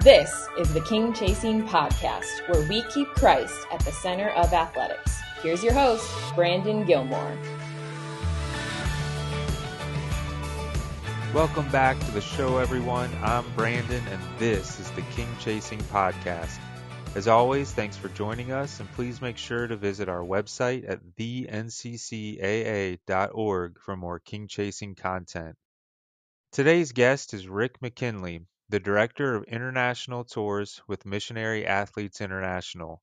This is the King Chasing Podcast, where we keep Christ at the center of athletics. Here's your host, Brandon Gilmore. Welcome back to the show, everyone. I'm Brandon, and this is the King Chasing Podcast. As always, thanks for joining us, and please make sure to visit our website at theNCCAA.org for more King Chasing content. Today's guest is Rick McKinley, the Director of International Tours with Missionary Athletes International.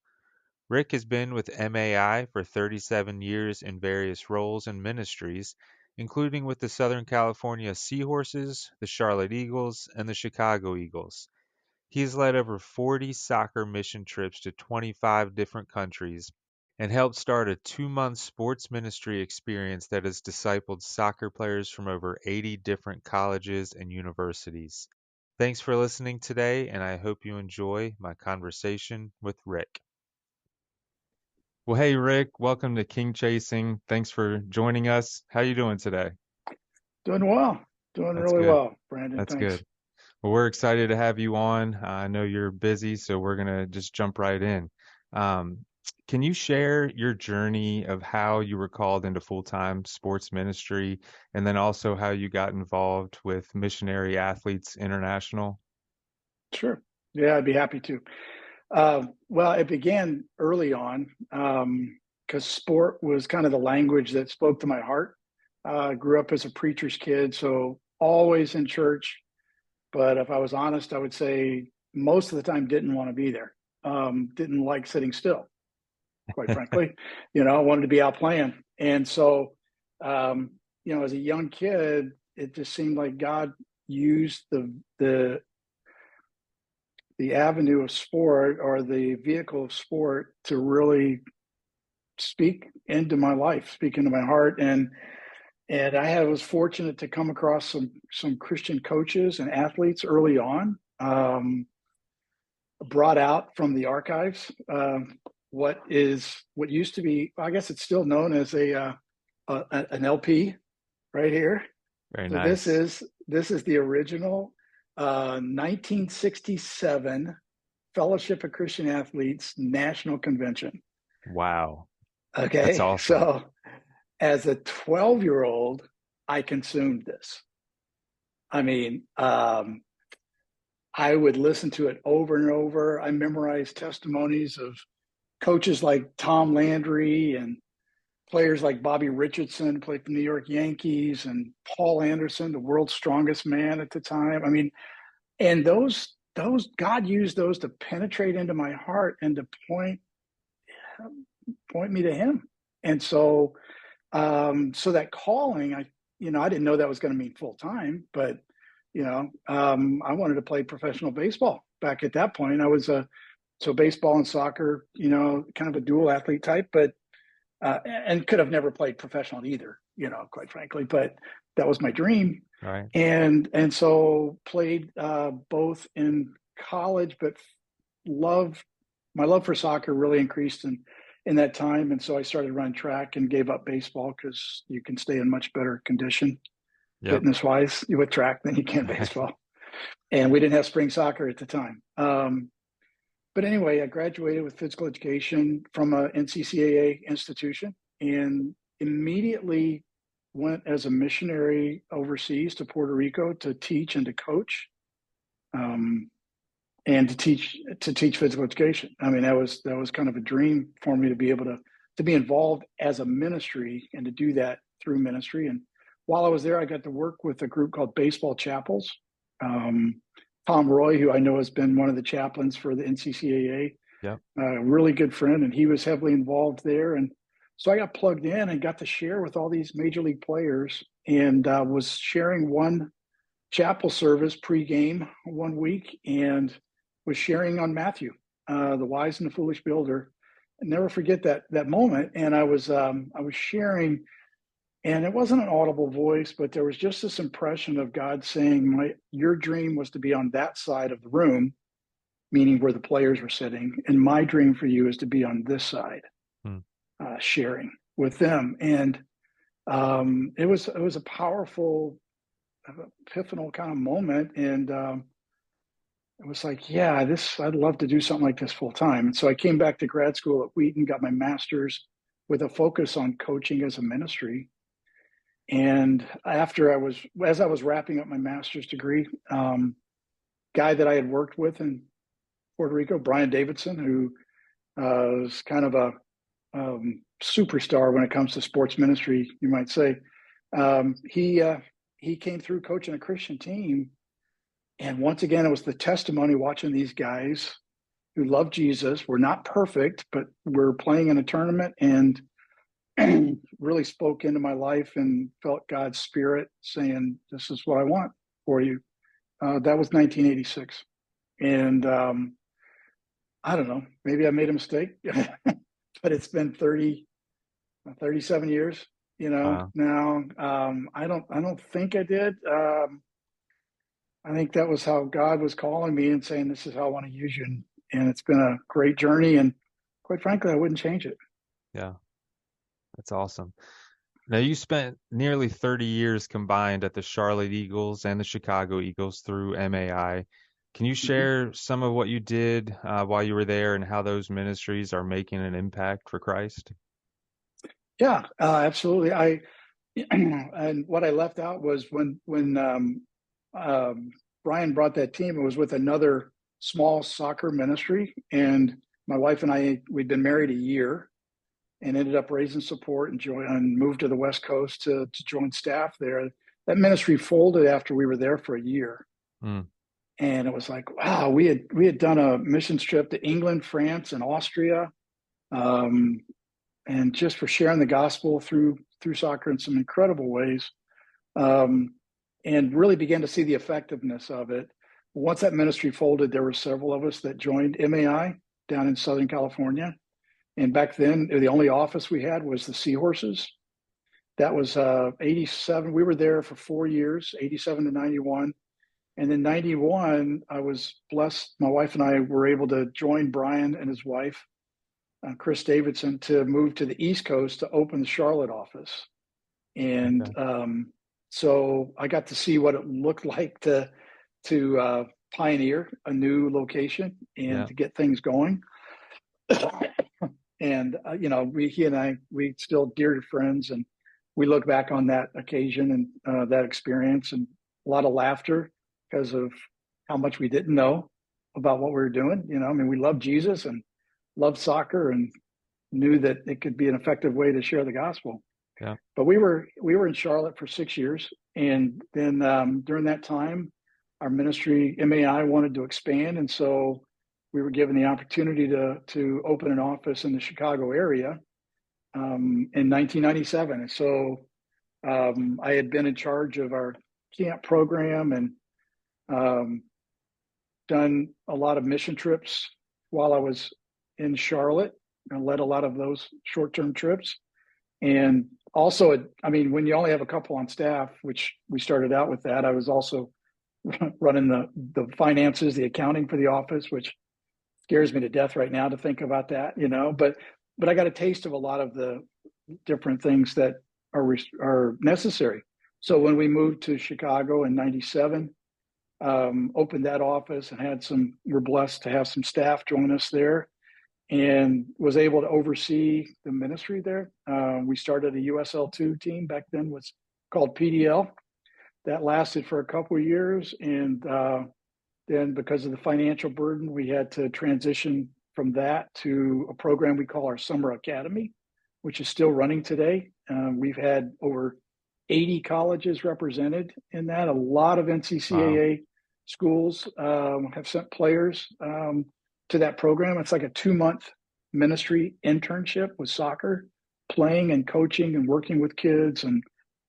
Rick has been with MAI for 37 years in various roles and ministries, including with the Southern California Seahorses, the Charlotte Eagles, and the Chicago Eagles. He has led over 40 soccer mission trips to 25 different countries and helped start a 2-month sports ministry experience that has discipled soccer players from over 80 different colleges and universities. Thanks for listening today, and I hope you enjoy my conversation with Rick. Well, hey, Rick, welcome to King Chasing. Thanks for joining us. How are you doing today? Doing well. Doing That's really good. well, Brandon. That's Thanks. good. Well, we're excited to have you on. I know you're busy, so we're going to just jump right in. Can you share your journey of how you were called into full-time sports ministry, and then also how you got involved with Missionary Athletes International? Sure. Yeah, I'd be happy to. Well, it began early on because sport was kind of the language that spoke to my heart. Grew up as a preacher's kid, so always in church. But if I was honest, I would say most of the time didn't want to be there. Didn't like sitting still, quite frankly. I wanted to be out playing. And so, as a young kid, it just seemed like God used the avenue of sport or the vehicle of sport to really speak into my life, speak into my heart. And I was fortunate to come across some Christian coaches and athletes early on, brought out from the archives what used to be, I guess it's still known as an LP right here. Very so nice. This is the original 1967 Fellowship of Christian Athletes National Convention. Wow. Okay. That's awesome. So as a 12-year-old, I consumed this. I mean, I would listen to it over and over. I memorized testimonies of coaches like Tom Landry and players like Bobby Richardson, played for the New York Yankees, and Paul Anderson, the world's strongest man at the time. I mean, and those God used those to penetrate into my heart and to point me to Him. And so that calling, I didn't know that was going to mean full time, but I wanted to play professional baseball back at that point. I was so baseball and soccer, kind of a dual athlete type, but and could have never played professional either, quite frankly, but that was my dream. Right. And so played both in college, but my love for soccer really increased in that time. And so I started running track and gave up baseball because you can stay in much better condition fitness wise with track than you can baseball. And we didn't have spring soccer at the time. But anyway, I graduated with physical education from a NCCAA institution and immediately went as a missionary overseas to Puerto Rico to teach and to coach, and to teach physical education. I mean, that was kind of a dream for me to be able to be involved as a ministry and to do that through ministry. And while I was there, I got to work with a group called Baseball Chapels. Tom Roy, who I know has been one of the chaplains for the NCCAA, a really good friend, and he was heavily involved there. And so I got plugged in and got to share with all these major league players, and was sharing one chapel service pregame one week, and was sharing on Matthew, the wise and the foolish builder. I'll never forget that moment. And I was sharing. And it wasn't an audible voice, but there was just this impression of God saying, your dream was to be on that side of the room, meaning where the players were sitting. And my dream for you is to be on this side, sharing with them. And it was a powerful, epiphanal kind of moment. And it was like, yeah, I'd love to do something like this full time. And so I came back to grad school at Wheaton, got my master's with a focus on coaching as a ministry. And as I was wrapping up my master's degree, guy that I had worked with in Puerto Rico, Brian Davidson, who was kind of a superstar when it comes to sports ministry, you might say. He came through coaching a Christian team. And once again, it was the testimony watching these guys who love Jesus. We're not perfect, but we're playing in a tournament, and really spoke into my life and felt God's spirit saying, this is what I want for you. That was 1986. And I don't know, maybe I made a mistake, but it's been 37 years, Wow. now. I don't think I did. I think that was how God was calling me and saying, this is how I want to use you. And it's been a great journey. And quite frankly, I wouldn't change it. Yeah, that's awesome. Now, you spent nearly 30 years combined at the Charlotte Eagles and the Chicago Eagles through MAI. Can you Mhm. share some of what you did while you were there and how those ministries are making an impact for Christ? Yeah, absolutely. And what I left out was when Brian brought that team, it was with another small soccer ministry. And my wife and we'd been married a year and ended up raising support and moved to the West Coast to join staff there. That ministry folded after we were there for a year. Mm, And it was like, wow, we had done a missions trip to England, France, and Austria. Um, and just for sharing the gospel through soccer in some incredible ways, and really began to see the effectiveness of it. Once that ministry folded, there were several of us that joined MAI down in Southern California. And back then, the only office we had was the Seahorses. That was 87. We were there for 4 years, 87 to 91. And then 91, I was blessed. My wife and I were able to join Brian and his wife, Chris Davidson, to move to the East Coast to open the Charlotte office. And okay. so I got to see what it looked like to pioneer a new location and Yeah. to get things going. And he and I, we still dear friends, and we look back on that occasion and that experience, and a lot of laughter because of how much we didn't know about what we were doing. I mean, we loved Jesus and loved soccer and knew that it could be an effective way to share the gospel. Yeah. But we were in Charlotte for 6 years, and then during that time, our ministry MAI wanted to expand, and so we were given the opportunity to open an office in the Chicago area in 1997. And so I had been in charge of our camp program and done a lot of mission trips while I was in Charlotte. I led a lot of those short-term trips. And also, I mean, when you only have a couple on staff, which we started out with that, I was also running the finances, the accounting for the office, which scares me to death right now to think about that, but I got a taste of a lot of the different things that are necessary. So when we moved to Chicago in 97, opened that office and we're blessed to have some staff join us there, and was able to oversee the ministry there. We started a USL2 team, back then was called PDL. That lasted for a couple of years, and then because of the financial burden, we had to transition from that to a program we call our Summer Academy, which is still running today. We've had over 80 colleges represented in that. A lot of Wow. NCCAA schools have sent players to that program. It's like a 2-month ministry internship with soccer, playing and coaching and working with kids and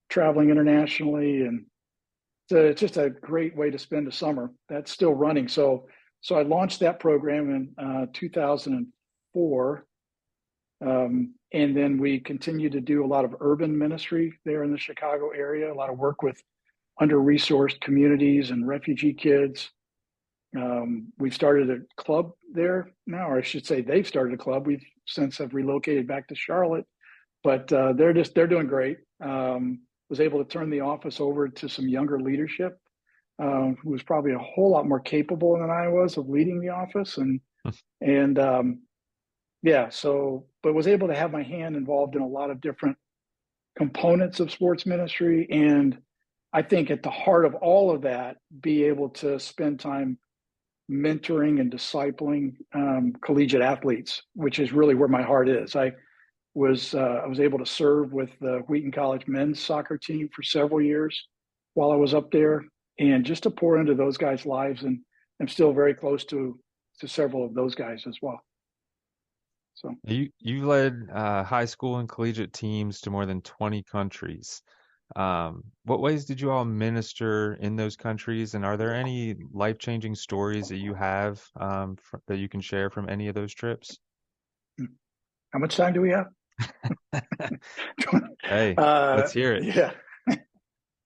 traveling internationally. And it's just a great way to spend a summer. That's still running. So I launched that program in 2004. And then we continue to do a lot of urban ministry there in the Chicago area, a lot of work with under-resourced communities and refugee kids. We've started a club there now, or I should say they've started a club. We've since have relocated back to Charlotte, but they're doing great. Was able to turn the office over to some younger leadership who was probably a whole lot more capable than I was of leading the office. But was able to have my hand involved in a lot of different components of sports ministry. And I think at the heart of all of that, be able to spend time mentoring and discipling collegiate athletes, which is really where my heart is. I was able to serve with the Wheaton College men's soccer team for several years while I was up there, and just to pour into those guys' lives. And I'm still very close to several of those guys as well. So You led high school and collegiate teams to more than 20 countries. What ways did you all minister in those countries, and are there any life-changing stories that you have that you can share from any of those trips? How much time do we have? Hey, let's hear it.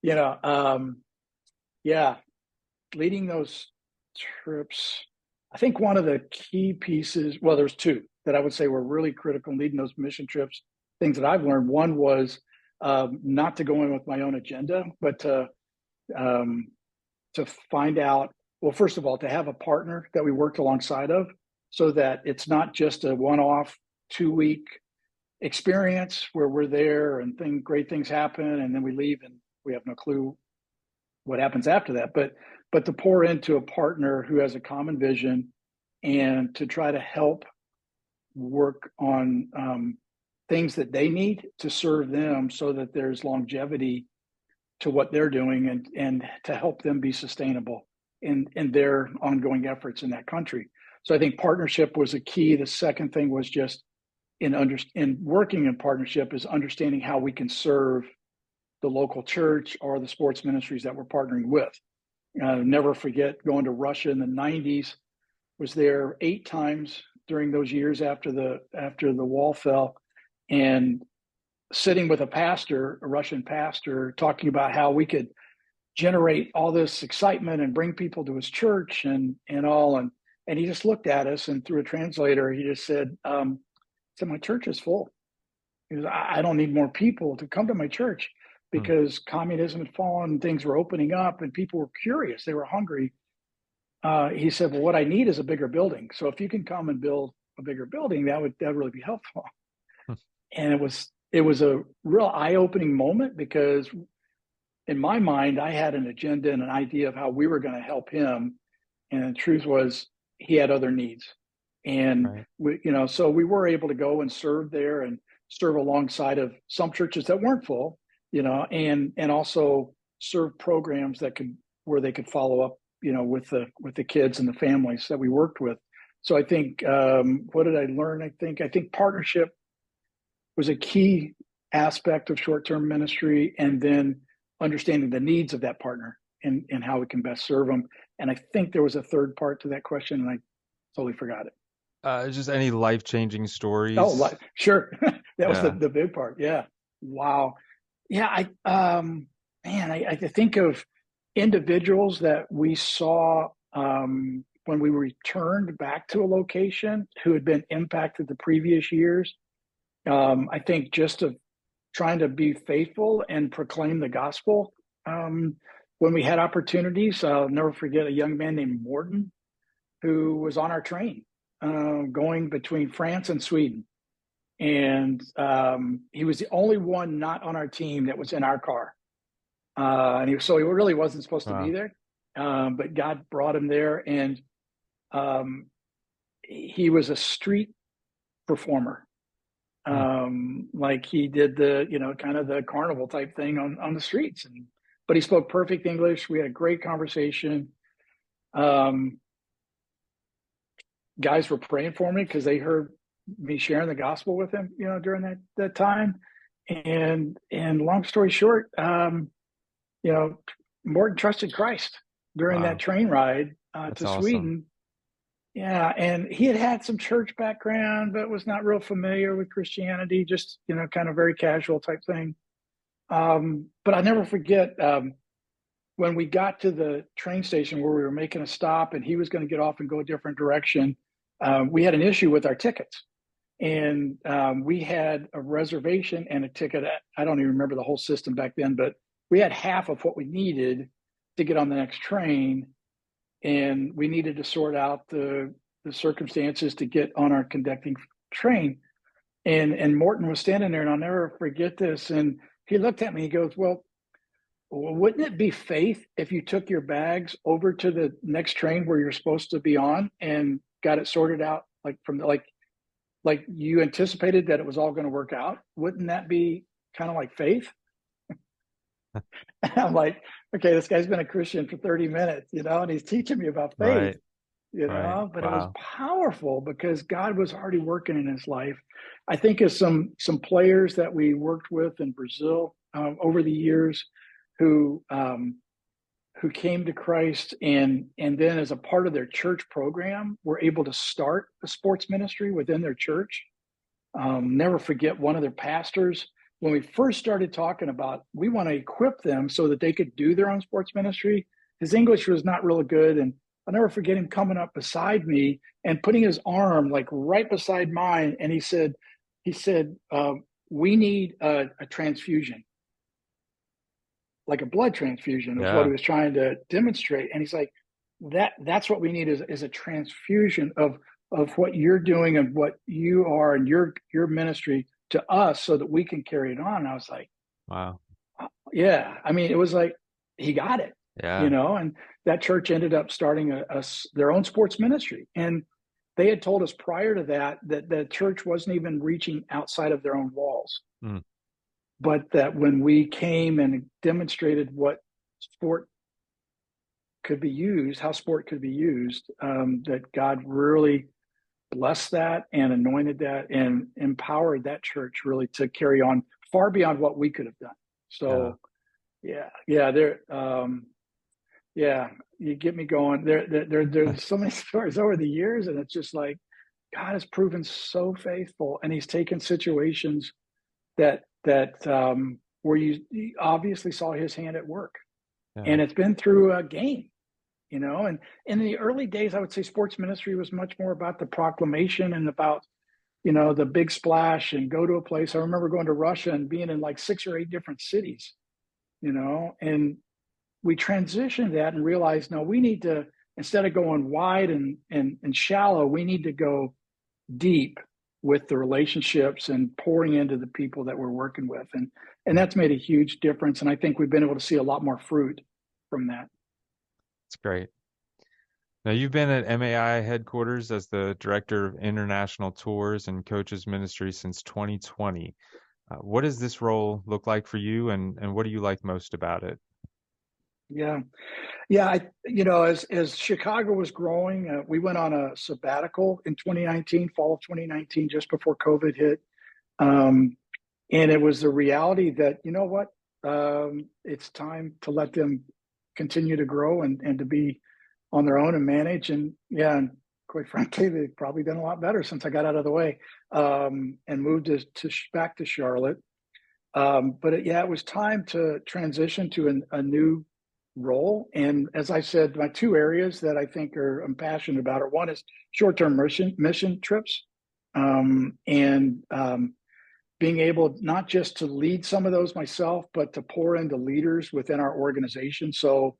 Yeah. Leading those trips, I think one of the key pieces, well, there's two that I would say were really critical in leading those mission trips. Things that I've learned. One was not to go in with my own agenda, but to find out, well, first of all, to have a partner that we worked alongside of, so that it's not just a one-off 2-week experience where we're there and great things happen and then we leave and we have no clue what happens after that. But to pour into a partner who has a common vision and to try to help work on things that they need to serve them, so that there's longevity to what they're doing, and to help them be sustainable in their ongoing efforts in that country. So I think partnership was a key. The second thing was just in working in partnership is understanding how we can serve the local church or the sports ministries that we're partnering with. Never forget going to Russia in the 90s. Was there 8 times during those years after the wall fell, and sitting with a Russian pastor, talking about how we could generate all this excitement and bring people to his church and all. And he just looked at us, and through a translator, he just said, my church is full. He goes, I don't need more people to come to my church, because communism had fallen and things were opening up and people were curious. They were hungry. He said, well, what I need is a bigger building. So if you can come and build a bigger building, that would really be helpful. And it was a real eye-opening moment, because in my mind, I had an agenda and an idea of how we were going to help him. And the truth was, he had other needs. And so we were able to go and serve there and serve alongside of some churches that weren't full, and also serve programs where they could follow up, with the kids and the families that we worked with. So I think, what did I learn? I think partnership was a key aspect of short-term ministry, and then understanding the needs of that partner and how we can best serve them. And I think there was a third part to that question, and I totally forgot it. Just any life-changing stories? Oh, sure. That was the big part. Yeah. Wow. Yeah. I think of individuals that we saw when we returned back to a location who had been impacted the previous years. I think just of trying to be faithful and proclaim the gospel. When we had opportunities, I'll never forget a young man named Morton, who was on our train going between France and Sweden. And he was the only one not on our team that was in our car. So he really wasn't supposed to be there, but God brought him there. And he was a street performer. Like he did the, kind of the carnival type thing on the streets. But he spoke perfect English. We had a great conversation. Guys were praying for me because they heard me sharing the gospel with him, during that time. And long story short, Morton trusted Christ during that train ride to awesome. Sweden. Yeah, and he had some church background, but was not real familiar with Christianity, just, kind of very casual type thing. But I'll never forget when we got to the train station where we were making a stop and he was going to get off and go a different direction. We had an issue with our tickets. And we had a reservation and a ticket. I don't even remember the whole system back then, but we had half of what we needed to get on the next train, and we needed to sort out the circumstances to get on our conducting train. And Morton was standing there, and I'll never forget this. And he looked at me, he goes, well, wouldn't it be faith if you took your bags over to the next train where you're supposed to be on and got it sorted out, like from the, like you anticipated that it was all going to work out? Wouldn't that be kind of like faith? I'm like, okay, this guy's been a Christian for 30 minutes, and he's teaching me about faith, Right. but it was Wow. powerful because God was already working in his life. I think of some players that we worked with in Brazil over the years who came to Christ, and then as a part of their church program were able to start a sports ministry within their church. Never forget one of their pastors when we first started talking about, we want to equip them so that they could do their own sports ministry. His English was not really good, and I'll never forget him coming up beside me and putting his arm like right beside mine, and he said, we need a transfusion, like a blood transfusion is what Yeah. he was trying to demonstrate. And he's like, that's what we need is a transfusion of what you're doing and what you are and your ministry to us so that we can carry it on. And I was like, Wow. yeah. I mean, it was like, he got it, Yeah. and that church ended up starting their own sports ministry. And they had told us prior to that the church wasn't even reaching outside of their own walls. Mm. But that when we came and demonstrated what sport could be used, how sport could be used, that God really blessed that and anointed that and empowered that church really to carry on far beyond what we could have done. Yeah. So, you get me going. There's so many stories over the years, and it's just like God has proven so faithful, and He's taken situations that where you obviously saw His hand at work, Yeah. and it's been through a game. And in the early days, I would say sports ministry was much more about the proclamation and about, the big splash and go to a place. I remember going to Russia and being in like 6 or 8 different cities, and we transitioned that and realized, no, we need to, instead of going wide and shallow, we need to go deep with the relationships and pouring into the people that we're working with. And that's made a huge difference. And I think we've been able to see a lot more fruit from that. It's great. Now, you've been at MAI headquarters as the Director of International Tours and Coaches Ministry since 2020. What does this role look like for you, and what do you like most about it? Yeah. As Chicago was growing, we went on a sabbatical in 2019, fall of 2019, just before COVID hit. And it was the reality that, it's time to let them continue to grow and to be on their own and manage. And quite frankly, they've probably done a lot better since I got out of the way and moved back to Charlotte. But it was time to transition to a new role. And as I said, my 2 areas that I think I'm passionate about are, one is short-term mission trips, and being able not just to lead some of those myself, but to pour into leaders within our organization. So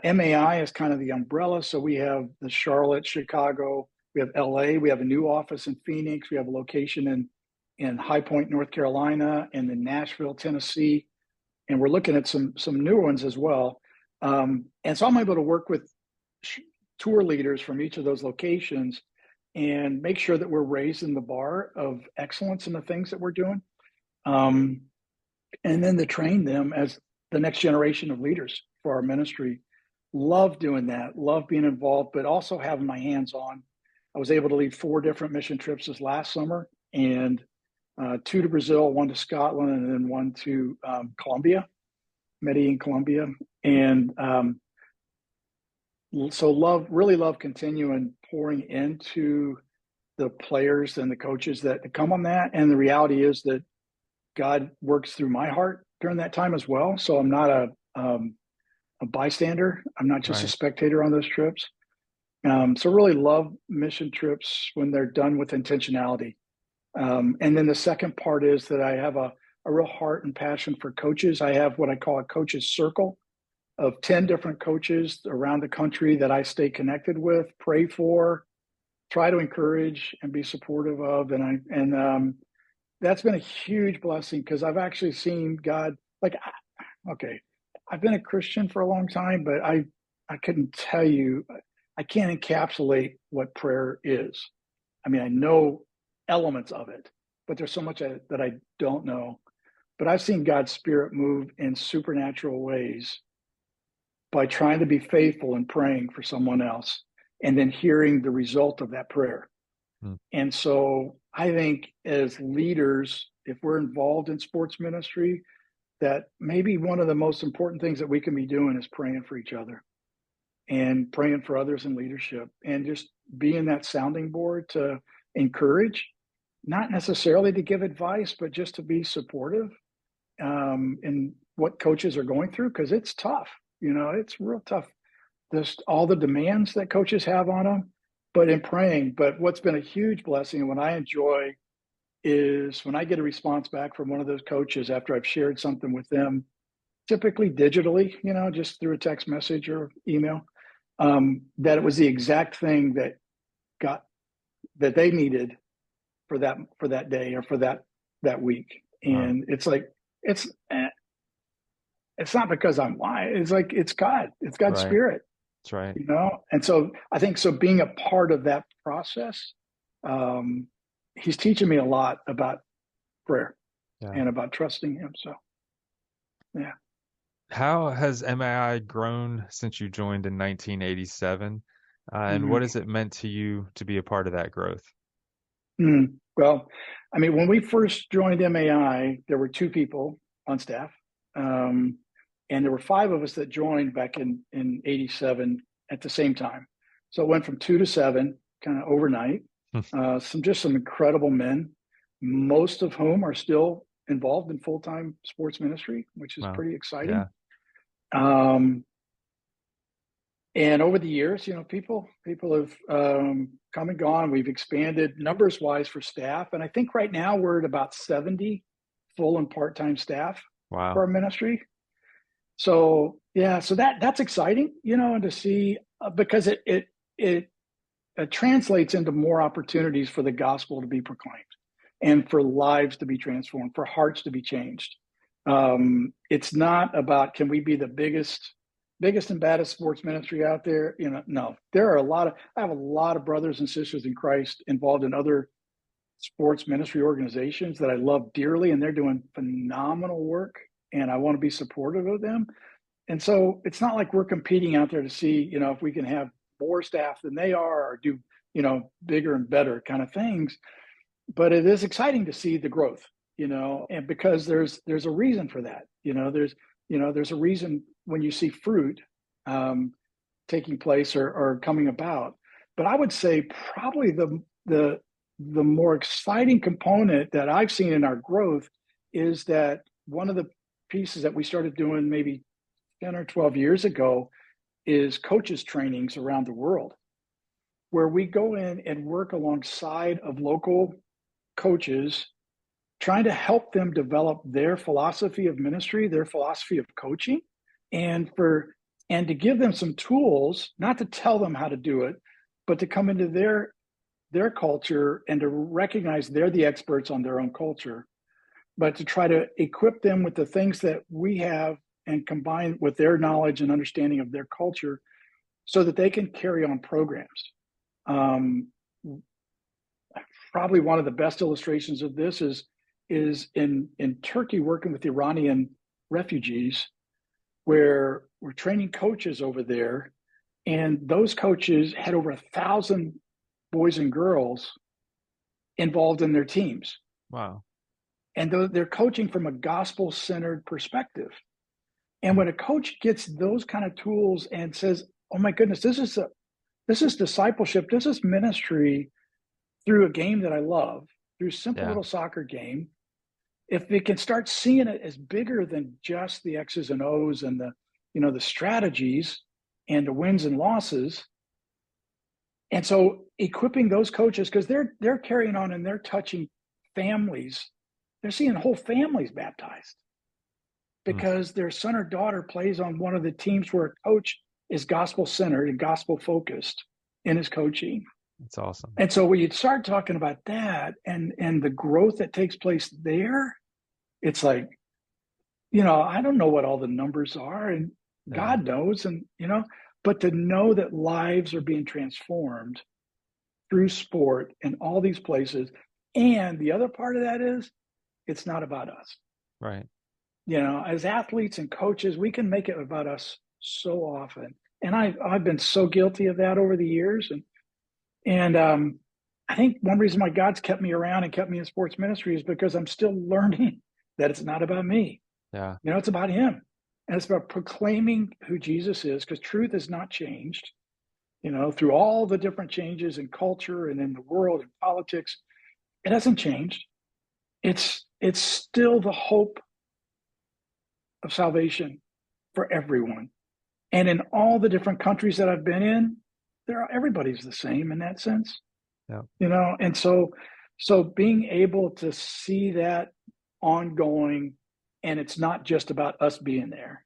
MAI is kind of the umbrella. So we have the Charlotte, Chicago, we have LA, we have a new office in Phoenix, we have a location in High Point, North Carolina, and in Nashville, Tennessee. And we're looking at some new ones as well. And so I'm able to work with tour leaders from each of those locations and make sure that we're raising the bar of excellence in the things that we're doing. And then to train them as the next generation of leaders for our ministry. Love doing that, love being involved, but also having my hands on. I was able to lead 4 different mission trips this last summer, and 2 to Brazil, 1 to Scotland, and then 1 to Colombia, Medellin, Colombia. And so really love continuing pouring into the players and the coaches that come on that. And the reality is that God works through my heart during that time as well. So I'm not a bystander. I'm not just a spectator on those trips. So really love mission trips when they're done with intentionality. And then the second part is that I have a real heart and passion for coaches. I have what I call a coaches circle of 10 different coaches around the country that I stay connected with, pray for, try to encourage and be supportive of. And that's been a huge blessing, because I've actually seen God, like, okay, I've been a Christian for a long time, but I couldn't tell you, I can't encapsulate what prayer is. I mean, I know elements of it, but there's so much that I don't know. But I've seen God's Spirit move in supernatural ways by trying to be faithful and praying for someone else, and then hearing the result of that prayer. And so I think as leaders, if we're involved in sports ministry, that maybe one of the most important things that we can be doing is praying for each other and praying for others in leadership, and just being that sounding board to encourage, not necessarily to give advice, but just to be supportive in what coaches are going through, because it's tough. It's real tough. Just all the demands that coaches have on them, but in praying. But what's been a huge blessing, and what I enjoy, is when I get a response back from one of those coaches after I've shared something with them, typically digitally, just through a text message or email, that it was the exact thing that they needed for that day or for that week. And it's like, it's not because I'm lying. It's like, it's God. It's God's Spirit. That's right. And so I think, being a part of that process, he's teaching me a lot about prayer and about trusting him. So, yeah. How has MAI grown since you joined in 1987? And what has it meant to you to be a part of that growth? Well, I mean, when we first joined MAI, there were 2 people on staff. And there were 5 of us that joined back in 87 at the same time. So it went from 2 to 7 kind of overnight. Some incredible men, most of whom are still involved in full-time sports ministry, which is pretty exciting. Yeah. And over the years, people have come and gone. We've expanded numbers-wise for staff, and I think right now we're at about 70 full and part-time staff for our ministry. So so that's exciting, and to see, because it translates into more opportunities for the gospel to be proclaimed, and for lives to be transformed, for hearts to be changed. It's not about, can we be the biggest and baddest sports ministry out there? No, there are I have a lot of brothers and sisters in Christ involved in other sports ministry organizations that I love dearly, and they're doing phenomenal work, and I want to be supportive of them. And so it's not like we're competing out there to see, if we can have more staff than they are, or do, bigger and better kind of things. But it is exciting to see the growth, and because there's a reason for that. There's a reason when you see fruit taking place or coming about. But I would say probably the more exciting component that I've seen in our growth is that one of the pieces that we started doing maybe 10 or 12 years ago is coaches trainings around the world, where we go in and work alongside of local coaches, trying to help them develop their philosophy of ministry, their philosophy of coaching, and to give them some tools, not to tell them how to do it, but to come into their culture and to recognize they're the experts on their own culture, but to try to equip them with the things that we have and combine with their knowledge and understanding of their culture, so that they can carry on programs. Probably one of the best illustrations of this is in Turkey, working with Iranian refugees, where we're training coaches over there, and those coaches had over 1,000 boys and girls involved in their teams. Wow. And they're coaching from a gospel-centered perspective. And when a coach gets those kind of tools and says, "Oh my goodness, this is discipleship, this is ministry through a game that I love, through a simple little soccer game," if they can start seeing it as bigger than just the X's and O's and the strategies and the wins and losses. And so equipping those coaches, because they're carrying on and they're touching families, they're seeing whole families baptized. because their son or daughter plays on one of the teams where a coach is gospel-centered and gospel-focused in his coaching. That's awesome. And so when you start talking about that and the growth that takes place there, it's like, I don't know what all the numbers are, and God knows, and but to know that lives are being transformed through sport in all these places. And the other part of that is it's not about us. Right. As athletes and coaches, we can make it about us so often. And I've been so guilty of that over the years. And I think one reason why God's kept me around and kept me in sports ministry is because I'm still learning that it's not about me. Yeah. It's about him. And it's about proclaiming who Jesus is, because truth has not changed, through all the different changes in culture and in the world and politics. It hasn't changed. It's still the hope of salvation for everyone. And in all the different countries that I've been in, everybody's the same in that sense. Yeah. And so being able to see that ongoing, and it's not just about us being there.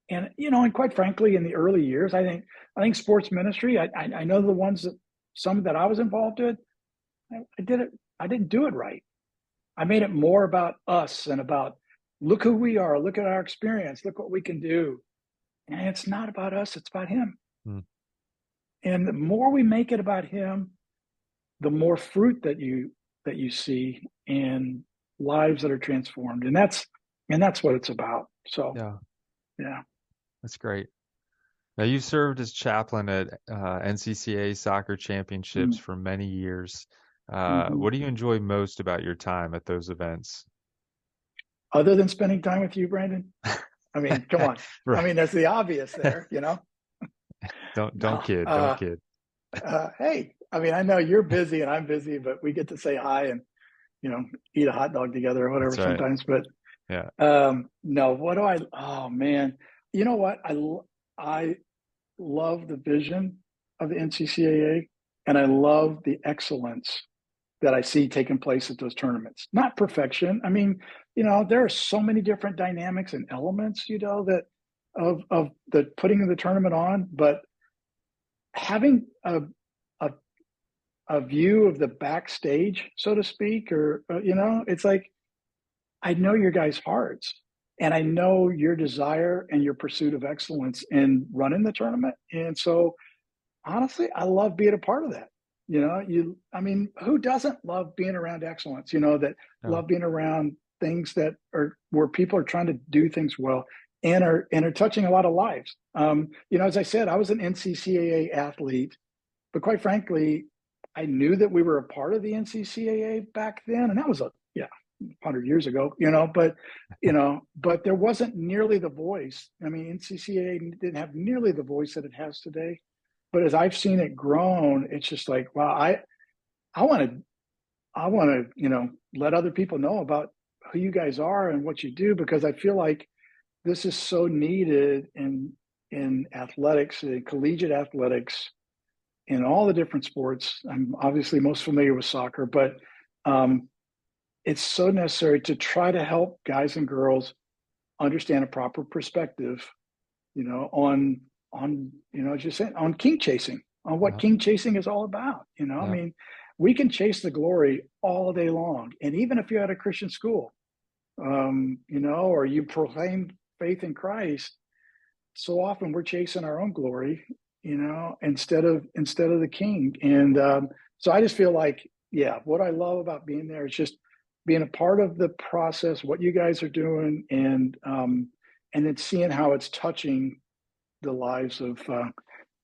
And and quite frankly, in the early years, I think sports ministry, I know the ones some that I was involved with, I didn't do it right. I made it more about us and about, look who we are, look at our experience, look what we can do. And it's not about us, it's about him. And the more we make it about him, the more fruit that you see and lives that are transformed. And that's what it's about. So yeah. That's great. Now, you've served as chaplain at NCCAA soccer championships for many years. What do you enjoy most about your time at those events? Other than spending time with you, Brandon? I mean, come on. Right. I mean, that's the obvious there, Don't kid. Hey, I mean, I know you're busy and I'm busy, but we get to say hi and, eat a hot dog together or whatever sometimes. But no, oh man. You know what? I love the vision of the NCCAA, and I love the excellence that I see taking place at those tournaments. Not perfection. I mean, there are so many different dynamics and elements, that of the putting the tournament on, but having a view of the backstage, so to speak, or it's like, I know your guys' hearts. And I know your desire and your pursuit of excellence in running the tournament. And so, honestly, I love being a part of that. Who doesn't love being around excellence? Love being around things that are where people are trying to do things well and are touching a lot of lives. As I said, I was an NCCAA athlete, but quite frankly, I knew that we were a part of the NCCAA back then, and that was 100 years ago, but there wasn't nearly the voice. I mean, NCCAA didn't have nearly the voice that it has today. But as I've seen it grown, it's just like, wow, I want to, let other people know about who you guys are and what you do, because I feel like this is so needed in athletics, in collegiate athletics, in all the different sports. I'm obviously most familiar with soccer, but it's so necessary to try to help guys and girls understand a proper perspective, on as you said, on king chasing, on what king chasing is all about. I mean, we can chase the glory all day long. And even if you're at a Christian school, or you proclaim faith in Christ, so often we're chasing our own glory, instead of the king. And so I just feel like, what I love about being there is just being a part of the process, what you guys are doing, and then seeing how it's touching the lives of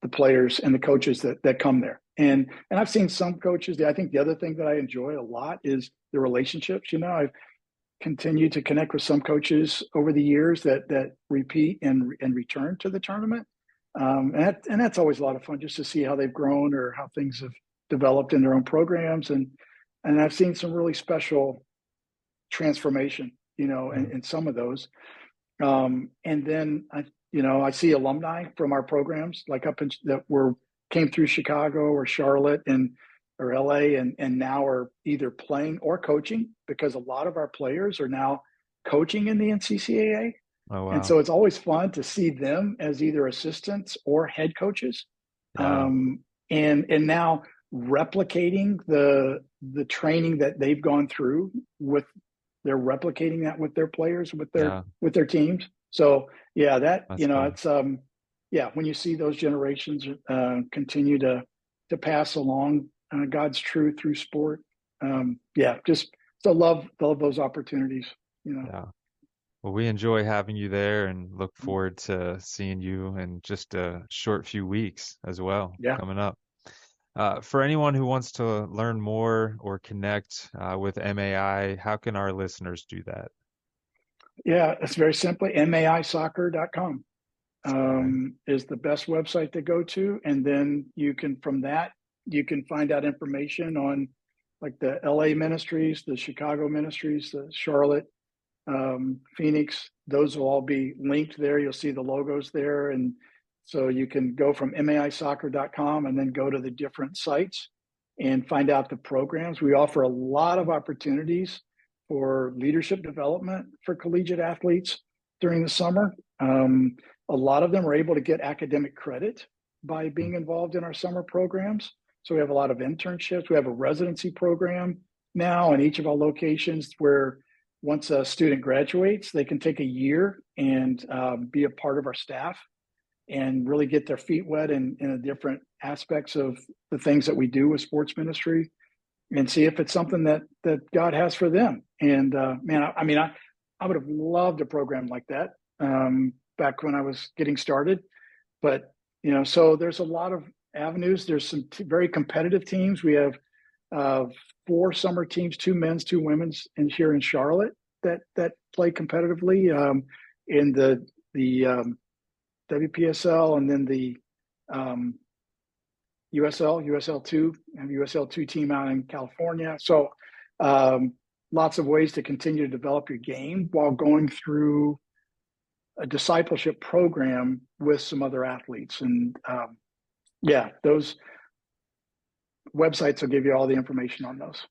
the players and the coaches that come there. And I've seen some coaches. I think the other thing that I enjoy a lot is the relationships. I've continued to connect with some coaches over the years that repeat and return to the tournament. And that's always a lot of fun, just to see how they've grown or how things have developed in their own programs. And I've seen some really special transformation, in some of those. And then I see alumni from our programs, like came through Chicago or Charlotte or LA, and now are either playing or coaching, because a lot of our players are now coaching in the NCCAA. Oh, And wow. so it's always fun to see them as either assistants or head coaches. Yeah. And now replicating the training that they've gone through with, they're replicating that with their players, with Yeah. their teams. So yeah, that, That's cool. it's yeah, when you see those generations continue to pass along God's truth through sport, yeah, just so love those opportunities. Yeah. Well, we enjoy having you there and look forward to seeing you in just a short few weeks as well Yeah. coming up. For anyone who wants to learn more or connect with MAI, how can our listeners do that? Yeah, it's very simply maisoccer.com Okay. is the best website to go to. And then from that, you can find out information on like the LA ministries, the Chicago ministries, the Charlotte, Phoenix. Those will all be linked there. You'll see the logos there. And so you can go from maisoccer.com and then go to the different sites and find out the programs. We offer a lot of opportunities for leadership development for collegiate athletes during the summer. A lot of them are able to get academic credit by being involved in our summer programs. So we have a lot of internships. We have a residency program now in each of our locations where once a student graduates, they can take a year and be a part of our staff and really get their feet wet in the different aspects of the things that we do with sports ministry and see if it's something that God has for them. And man, I would have loved a program like that back when I was getting started. But, so there's a lot of avenues. There's some very competitive teams. We have 4 summer teams, 2 men's, 2 women's, and here in Charlotte that play competitively in the WPSL and then the USL2 and USL2 team out in California. So lots of ways to continue to develop your game while going through a discipleship program with some other athletes. And yeah, those websites will give you all the information on those.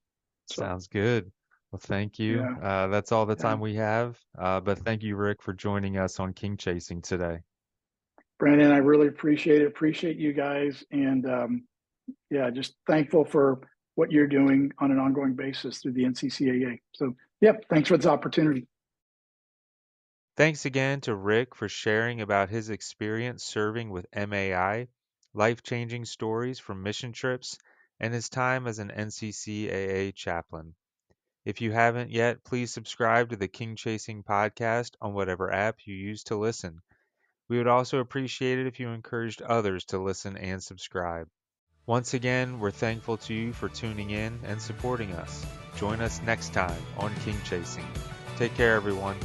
So Sounds good. Well, thank you. yeah, That's all the yeah. time we have. But thank you, Rick, for joining us on King Chasing today. Brandon, I really appreciate it. Appreciate you guys. And yeah, just thankful for what you're doing on an ongoing basis through the NCCAA. So, yep, thanks for this opportunity. Thanks again to Rick for sharing about his experience serving with MAI, life-changing stories from mission trips, and his time as an NCCAA chaplain. If you haven't yet, please subscribe to the King Chasing podcast on whatever app you use to listen. We would also appreciate it if you encouraged others to listen and subscribe. Once again, we're thankful to you for tuning in and supporting us. Join us next time on King Chasing. Take care, everyone.